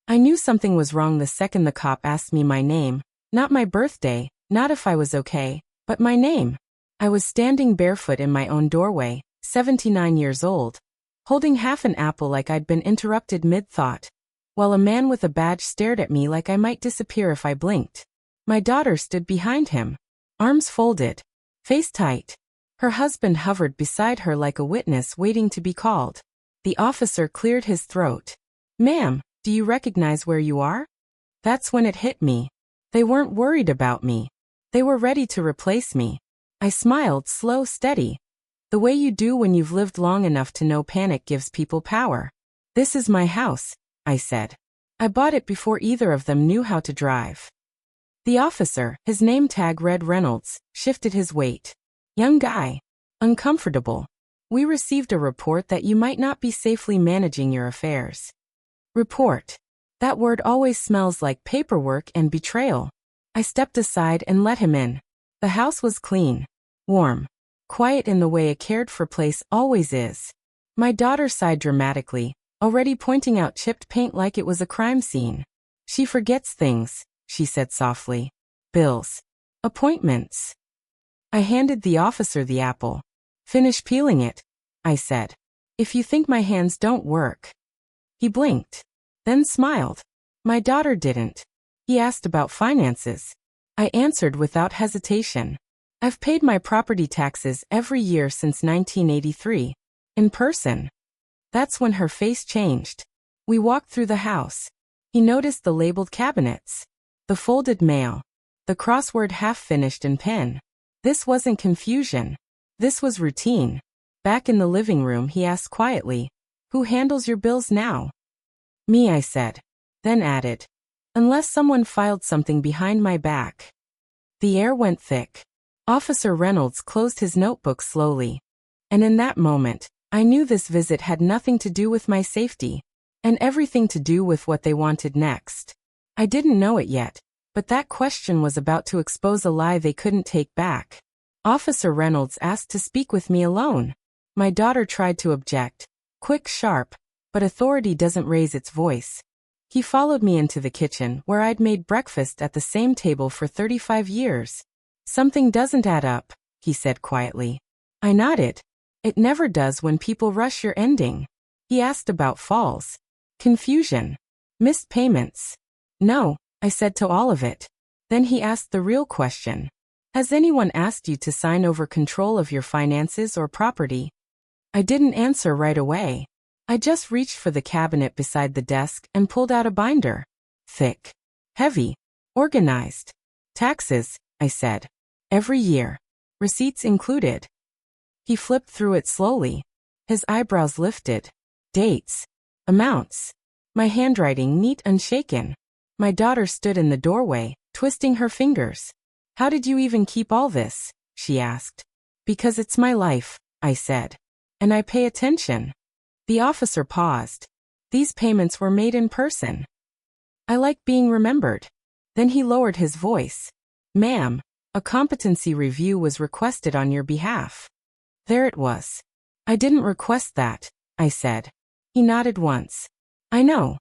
I knew something was wrong the second the cop asked me my name, not my birthday, not if I was okay, but my name. I was standing barefoot in my own doorway, 79 years old, holding half an apple like I'd been interrupted mid-thought, while a man with a badge stared at me like I might disappear if I blinked. My daughter stood behind him, arms folded, face tight. Her husband hovered beside her like a witness waiting to be called. The officer cleared his throat. "Ma'am, do you recognize where you are?" That's when it hit me. They weren't worried about me. They were ready to replace me. I smiled, slow, steady. The way you do when you've lived long enough to know panic gives people power. "This is my house," I said. "I bought it before either of them knew how to drive." The officer, his name tag read Reynolds, shifted his weight. "Young guy. Uncomfortable. We received a report that you might not be safely managing your affairs." Report. That word always smells like paperwork and betrayal. I stepped aside and let him in. The house was clean, warm, quiet in the way a cared-for place always is. My daughter sighed dramatically, already pointing out chipped paint like it was a crime scene. "She forgets things," she said softly. "Bills. Appointments." I handed the officer the apple. "Finish peeling it," I said. "If you think my hands don't work." He blinked, then smiled. My daughter didn't. He asked about finances. I answered without hesitation. "I've paid my property taxes every year since 1983. In person." That's when her face changed. We walked through the house. He noticed the labeled cabinets, the folded mail, the crossword half-finished in pen. This wasn't confusion. This was routine. Back in the living room, he asked quietly, "Who handles your bills now?" "Me," I said. Then added, "Unless someone filed something behind my back." The air went thick. Officer Reynolds closed his notebook slowly. And in that moment, I knew this visit had nothing to do with my safety, and everything to do with what they wanted next. I didn't know it yet, but that question was about to expose a lie they couldn't take back. Officer Reynolds asked to speak with me alone. My daughter tried to object, quick, sharp, but authority doesn't raise its voice. He followed me into the kitchen where I'd made breakfast at the same table for 35 years. "Something doesn't add up," he said quietly. I nodded. "It never does when people rush your ending." He asked about falls, confusion, missed payments. "No," I said to all of it. Then he asked the real question. "Has anyone asked you to sign over control of your finances or property?" I didn't answer right away. I just reached for the cabinet beside the desk and pulled out a binder. Thick, heavy, organized. "Taxes," I said. "Every year. Receipts included." He flipped through it slowly. His eyebrows lifted. Dates. Amounts. My handwriting neat, unshaken. My daughter stood in the doorway, twisting her fingers. "How did you even keep all this?" she asked. "Because it's my life," I said. "And I pay attention." The officer paused. "These payments were made in person. I like being remembered." Then he lowered his voice. "Ma'am, a competency review was requested on your behalf." There it was. "I didn't request that," I said. He nodded once. "I know."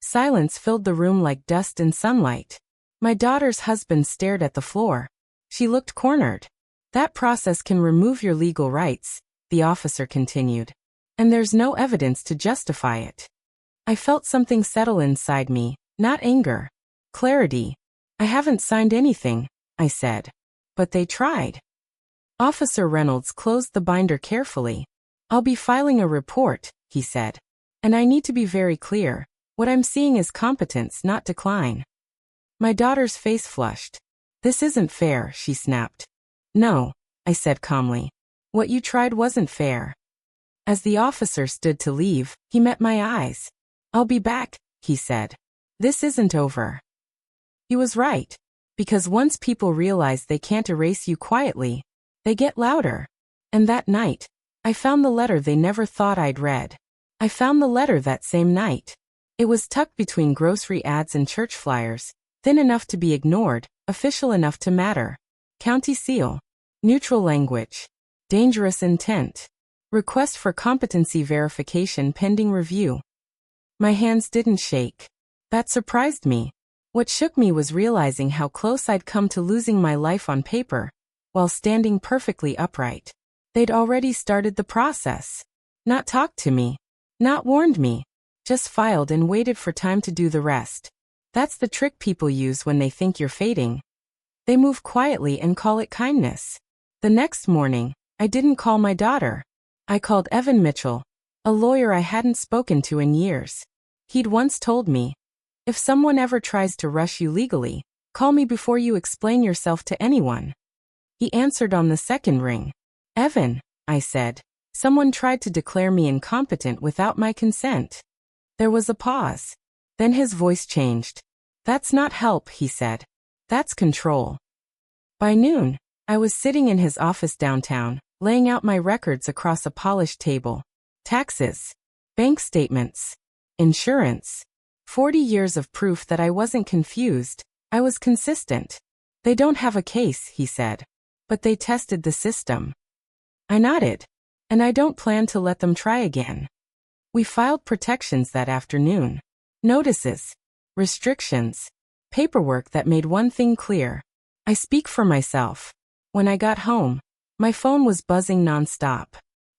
Silence filled the room like dust in sunlight. My daughter's husband stared at the floor. She looked cornered. "That process can remove your legal rights," the officer continued. "And there's no evidence to justify it." I felt something settle inside me, not anger. Clarity. "I haven't signed anything," I said. "But they tried." Officer Reynolds closed the binder carefully. "I'll be filing a report," he said. "And I need to be very clear. What I'm seeing is competence, not decline." My daughter's face flushed. "This isn't fair," she snapped. "No," I said calmly. "What you tried wasn't fair." As the officer stood to leave, he met my eyes. "I'll be back," he said. "This isn't over." He was right. Because once people realize they can't erase you quietly, they get louder. And that night, I found the letter they never thought I'd read. I found the letter that same night. It was tucked between grocery ads and church flyers, thin enough to be ignored, official enough to matter. County seal. Neutral language. Dangerous intent. Request for competency verification pending review. My hands didn't shake. That surprised me. What shook me was realizing how close I'd come to losing my life on paper, while standing perfectly upright. They'd already started the process. Not talked to me. Not warned me. Just filed and waited for time to do the rest. That's the trick people use when they think you're fading. They move quietly and call it kindness. The next morning, I didn't call my daughter. I called Evan Mitchell, a lawyer I hadn't spoken to in years. He'd once told me, if someone ever tries to rush you legally, call me before you explain yourself to anyone. He answered on the second ring. Evan, I said, someone tried to declare me incompetent without my consent. There was a pause. Then his voice changed. That's not help, he said. That's control. By noon, I was sitting in his office downtown, laying out my records across a polished table. Taxes, bank statements, insurance. 40 years of proof that I wasn't confused, I was consistent. They don't have a case, he said. But they tested the system. I nodded. And I don't plan to let them try again. We filed protections that afternoon. Notices, restrictions, paperwork that made one thing clear. I speak for myself. When I got home, my phone was buzzing nonstop.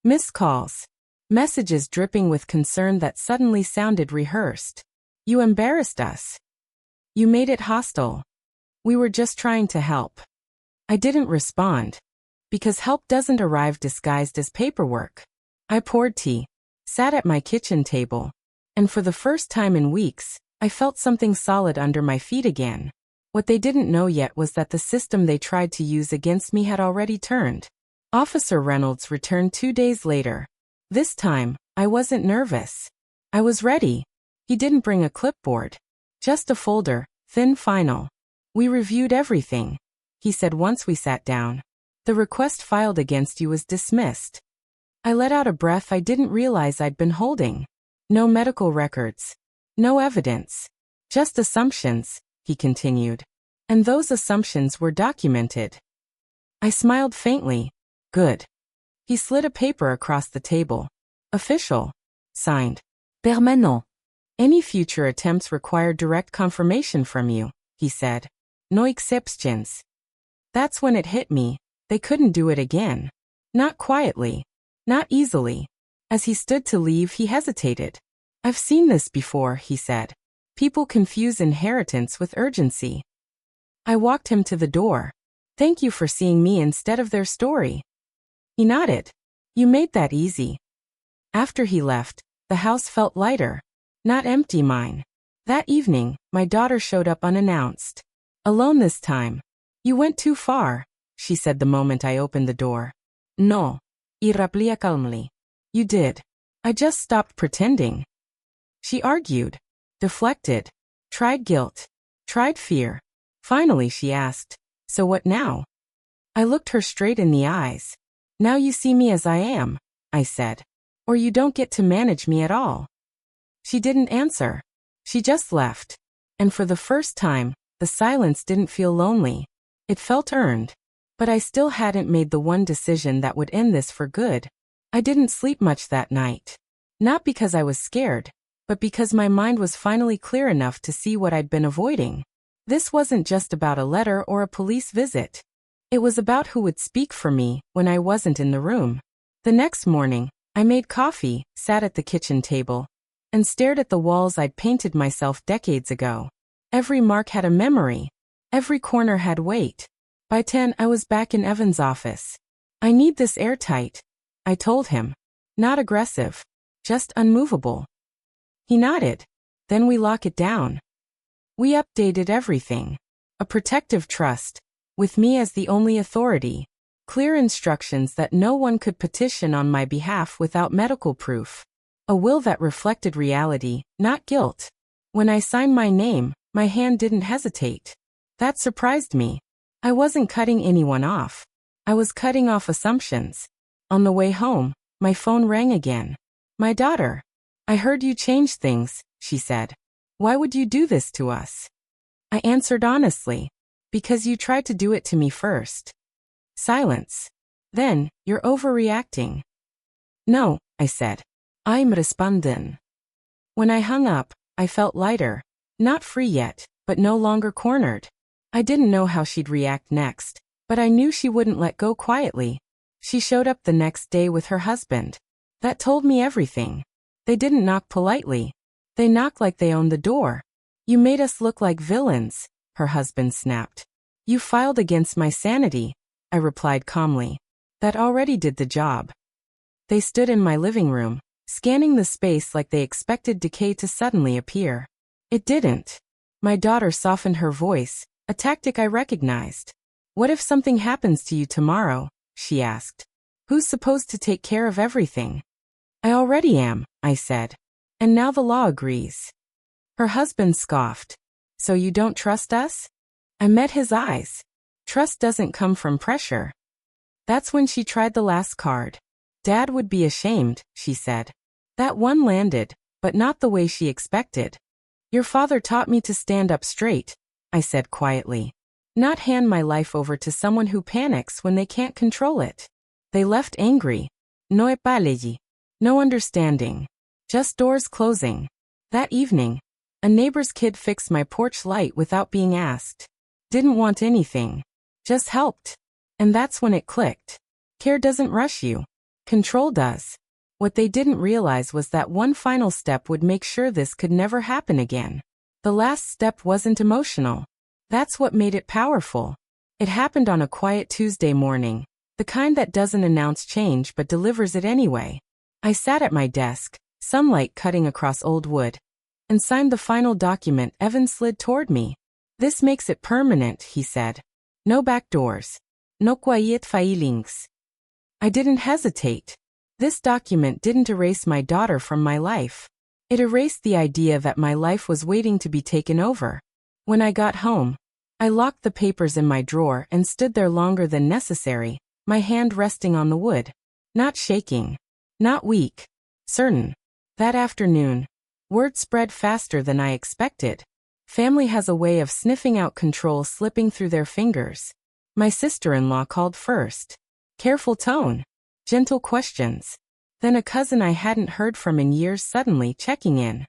Missed calls. Messages dripping with concern that suddenly sounded rehearsed. You embarrassed us. You made it hostile. We were just trying to help. I didn't respond. Because help doesn't arrive disguised as paperwork. I poured tea, sat at my kitchen table, and for the first time in weeks, I felt something solid under my feet again. What they didn't know yet was that the system they tried to use against me had already turned. Officer Reynolds returned 2 days later. This time, I wasn't nervous. I was ready. He didn't bring a clipboard. Just a folder, thin final. We reviewed everything, he said once we sat down. The request filed against you was dismissed. I let out a breath I didn't realize I'd been holding. No medical records. No evidence. Just assumptions, he continued. And those assumptions were documented. I smiled faintly. Good. He slid a paper across the table. Official. Signed. Permanent. Any future attempts require direct confirmation from you, he said. No exceptions. That's when it hit me. They couldn't do it again. Not quietly. Not easily. As he stood to leave, he hesitated. I've seen this before, he said. People confuse inheritance with urgency. I walked him to the door. Thank you for seeing me instead of their story. He nodded. You made that easy. After he left, the house felt lighter. Not empty, mine. That evening, my daughter showed up unannounced. Alone this time. You went too far, she said the moment I opened the door. No. Y replica calmly. You did. I just stopped pretending. She argued. Deflected. Tried guilt. Tried fear. Finally she asked, so what now? I looked her straight in the eyes. Now you see me as I am, I said. Or you don't get to manage me at all. She didn't answer. She just left. And for the first time, the silence didn't feel lonely. It felt earned. But I still hadn't made the one decision that would end this for good. I didn't sleep much that night. Not because I was scared, but because my mind was finally clear enough to see what I'd been avoiding. This wasn't just about a letter or a police visit. It was about who would speak for me when I wasn't in the room. The next morning, I made coffee, sat at the kitchen table, and stared at the walls I'd painted myself decades ago. Every mark had a memory. Every corner had weight. By 10, I was back in Evan's office. I need this airtight, I told him. Not aggressive. Just unmovable. He nodded. Then we lock it down. We updated everything. A protective trust, with me as the only authority. Clear instructions that no one could petition on my behalf without medical proof. A will that reflected reality, not guilt. When I signed my name, my hand didn't hesitate. That surprised me. I wasn't cutting anyone off. I was cutting off assumptions. On the way home, my phone rang again. My daughter. I heard you changed things, she said. Why would you do this to us? I answered honestly. Because you tried to do it to me first. Silence. Then, you're overreacting. No, I said. I'm responding. When I hung up, I felt lighter. Not free yet, but no longer cornered. I didn't know how she'd react next, but I knew she wouldn't let go quietly. She showed up the next day with her husband. That told me everything. They didn't knock politely. They knocked like they owned the door. You made us look like villains, her husband snapped. You filed against my sanity, I replied calmly. That already did the job. They stood in my living room, scanning the space like they expected decay to suddenly appear. It didn't. My daughter softened her voice, a tactic I recognized. What if something happens to you tomorrow? She asked. Who's supposed to take care of everything? I already am, I said. And now the law agrees. Her husband scoffed. So you don't trust us? I met his eyes. Trust doesn't come from pressure. That's when she tried the last card. Dad would be ashamed, she said. That one landed, but not the way she expected. Your father taught me to stand up straight, I said quietly. Not hand my life over to someone who panics when they can't control it. They left angry. No apology. No understanding. Just doors closing. That evening, a neighbor's kid fixed my porch light without being asked. Didn't want anything. Just helped. And that's when it clicked. Care doesn't rush you. Control does. What they didn't realize was that one final step would make sure this could never happen again. The last step wasn't emotional. That's what made it powerful. It happened on a quiet Tuesday morning, the kind that doesn't announce change but delivers it anyway. I sat at my desk, sunlight cutting across old wood, and signed the final document. Evan slid toward me. This makes it permanent, he said. No back doors. No quiet filings. I didn't hesitate. This document didn't erase my daughter from my life. It erased the idea that my life was waiting to be taken over. When I got home, I locked the papers in my drawer and stood there longer than necessary, my hand resting on the wood. Not shaking. Not weak. Certain. That afternoon, word spread faster than I expected. Family has a way of sniffing out control slipping through their fingers. My sister-in-law called first. Careful tone. Gentle questions. Then a cousin I hadn't heard from in years suddenly checking in.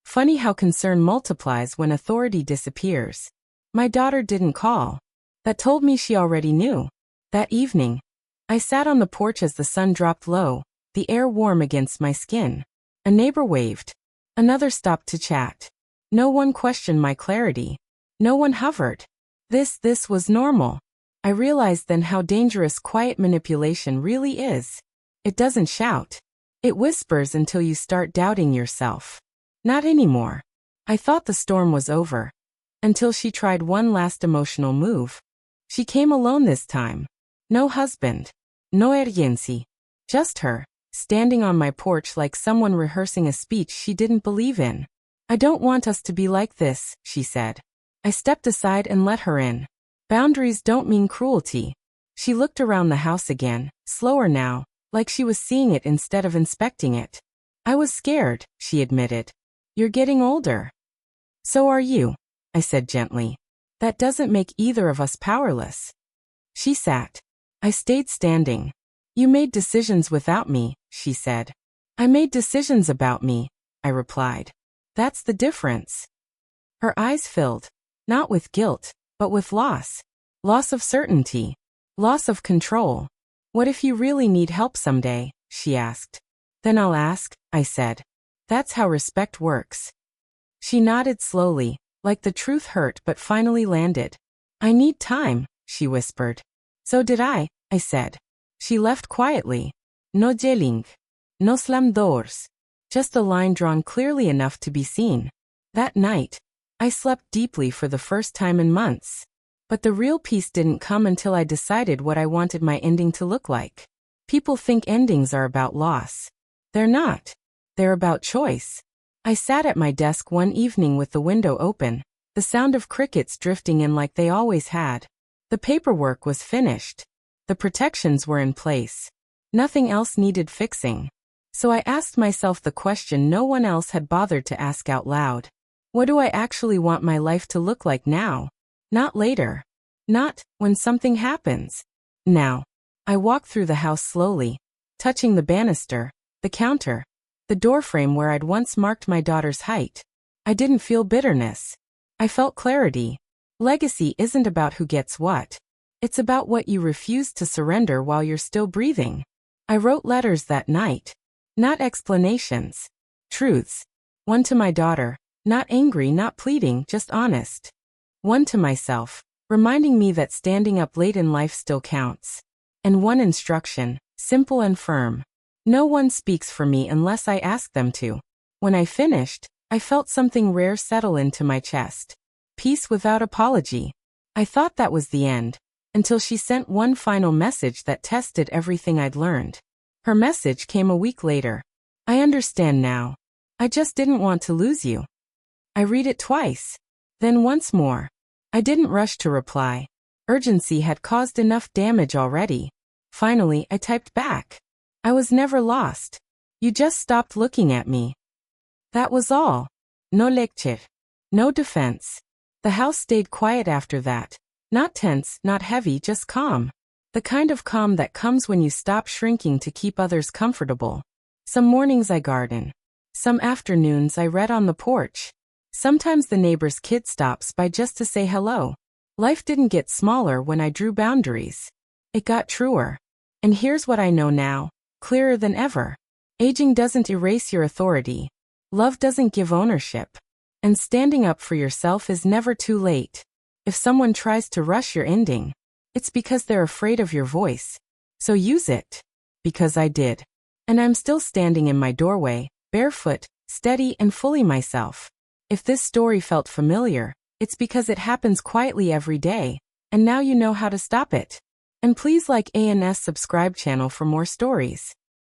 Funny how concern multiplies when authority disappears. My daughter didn't call. That told me she already knew. That evening, I sat on the porch as the sun dropped low, the air warm against my skin. A neighbor waved. Another stopped to chat. No one questioned my clarity. No one hovered. This was normal. I realized then how dangerous quiet manipulation really is. It doesn't shout. It whispers until you start doubting yourself. Not anymore. I thought the storm was over. Until she tried one last emotional move. She came alone this time. No husband. No urgency. Just her, standing on my porch like someone rehearsing a speech she didn't believe in. I don't want us to be like this, she said. I stepped aside and let her in. Boundaries don't mean cruelty. She looked around the house again, slower now, like she was seeing it instead of inspecting it. I was scared, she admitted. You're getting older. So are you, I said gently. That doesn't make either of us powerless. She sat. I stayed standing. You made decisions without me, she said. I made decisions about me, I replied. That's the difference. Her eyes filled, not with guilt, but with loss. Loss of certainty. Loss of control. What if you really need help someday? She asked. Then I'll ask, I said. That's how respect works. She nodded slowly, like the truth hurt but finally landed. I need time, she whispered. So did I said. She left quietly. No yelling. No slam doors. Just a line drawn clearly enough to be seen. That night, I slept deeply for the first time in months. But the real peace didn't come until I decided what I wanted my ending to look like. People think endings are about loss. They're not. They're about choice. I sat at my desk one evening with the window open, the sound of crickets drifting in like they always had. The paperwork was finished. The protections were in place. Nothing else needed fixing. So I asked myself the question no one else had bothered to ask out loud. What do I actually want my life to look like now? Not later. Not when something happens. Now. I walked through the house slowly, touching the banister, the counter, the doorframe where I'd once marked my daughter's height. I didn't feel bitterness. I felt clarity. Legacy isn't about who gets what. It's about what you refuse to surrender while you're still breathing. I wrote letters that night. Not explanations. Truths. One to my daughter, not angry, not pleading, just honest. One to myself, reminding me that standing up late in life still counts. And one instruction, simple and firm. No one speaks for me unless I ask them to. When I finished, I felt something rare settle into my chest. Peace without apology. I thought that was the end, until she sent one final message that tested everything I'd learned. Her message came a week later. I understand now. I just didn't want to lose you. I read it twice. Then once more. I didn't rush to reply. Urgency had caused enough damage already. Finally, I typed back. I was never lost. You just stopped looking at me. That was all. No lecture. No defense. The house stayed quiet after that. Not tense, not heavy, just calm. The kind of calm that comes when you stop shrinking to keep others comfortable. Some mornings I garden. Some afternoons I read on the porch. Sometimes the neighbor's kid stops by just to say hello. Life didn't get smaller when I drew boundaries. It got truer. And here's what I know now, clearer than ever. Aging doesn't erase your authority. Love doesn't give ownership. And standing up for yourself is never too late. If someone tries to rush your ending, it's because they're afraid of your voice. So use it. Because I did. And I'm still standing in my doorway, barefoot, steady and fully myself. If this story felt familiar, it's because it happens quietly every day, and now you know how to stop it. And please like ANS subscribe channel for more stories.